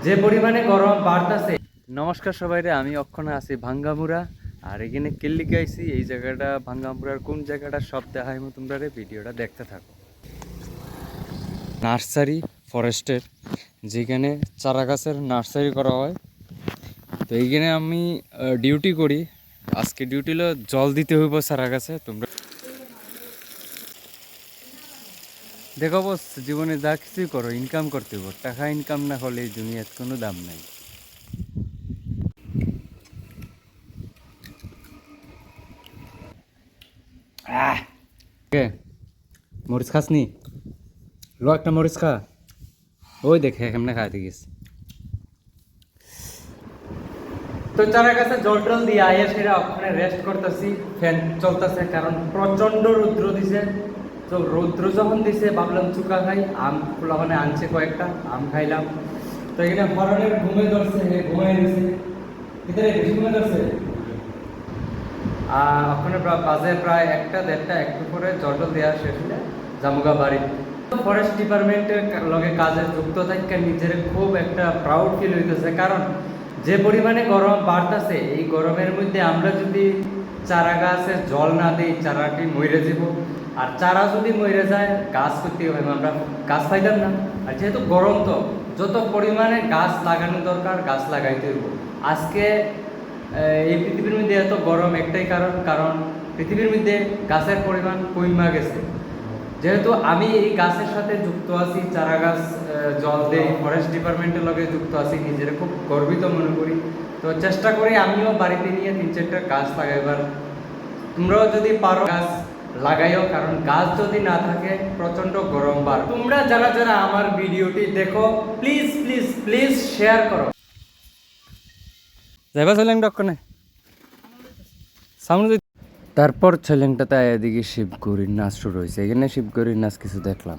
যে পরিমাণে গরম বাড়তেছে। নমস্কার সবাইরে, আমি অক্ষণে আছি ভাঙ্গামুড়া। আর এখানে কেল্লিকে আইছি, এই জায়গাটা ভাঙ্গামুড়ার কোন জায়গাটা সব দেখাইমু তোমরা ভিডিওটা দেখতে থাকো। নার্সারি ফরেস্টের যেখানে চারা গাছের নার্সারি করা হয়, তো এইখানে আমি ডিউটি করি। আজকে ডিউটি হলো জল দিতে হইব চারা গাছে। তোমরা দেখো বস, জীবনে যা কিছুই করো ইনকাম করতে হইব, টাকা ইনকাম না হলে এই দুনিয়ার কোনো দাম নাই। মরিচ খাসনি? লো একটা মরিচ খা। ওই দেখে কেমনে খাইতে গেছে। তো চারা গাছে জল টল দিয়ে আইয়া সেরা ওখানে রেস্ট করতেছি, ফ্যান চলতেছে কারণ প্রচন্ড রৌদ্র দিছে। তো রৌদ্র যখন দিছে ভাবলাম চুকা খাই, আম ওখানে আনছে কয়েকটা, আম খাইলাম। তো এখানে হরনের ঘুমে ধরছে, ঘুমাই দিছে ভিতরে, বেশি ঘুমে ধরছে। আর ওখানে বাজে প্রায় একটা দেড়টা, একটু করে জল টল দেওয়া শেষ হলে জামুগা বাড়ি। ফরেস্ট ডিপার্টমেন্টের লগে কাজে যুক্ত থাকা নিজের খুব একটা প্রাউড ফিল হইতেছে, কারণ যে পরিমাণে গরম বাড়তেছে, এই গরমের মধ্যে আমরা যদি চারা গাছে জল না দিই চারাটি মরে যাব। আর চারা যদি মরে যায় গাছ করতে হবে, আমরা গাছ পাইতাম না। আর যেহেতু গরম, তো যত পরিমাণে গাছ লাগানো দরকার গাছ লাগাইতে হইব। আজকে এই পৃথিবীর মধ্যে এত গরম একটাই কারণ পৃথিবীর মধ্যে গাছের পরিমাণ কমে গেছে। যেহেতু আমি এই গাছের সাথে যুক্ত আছি, চারা গাছ জল দেই, ফরেস্ট ডিপার্টমেন্টের লগে যুক্ত আছি, নিজের খুব গর্বিত মনে করি। তো চেষ্টা করি আমিও বাড়িতে নিয়ে 3-4টা গাছ লাগাইবার। তোমরাও যদি পারো গাছ লাগাইও, কারণ গাছ যদি না থাকে প্রচন্ড গরম বাড়ে। তোমরা যারা যারা আমার ভিডিওটি দেখো, প্লিজ প্লিজ প্লিজ শেয়ার করো। যাইবা ছেলেং ডক্ষণে সামনে। তারপর ছেলেংটাতে এদিকে শিবগৌরীর নাচ শুরু হয়েছে। এখানে শিবগৌরীর নাচ কিছু দেখলাম।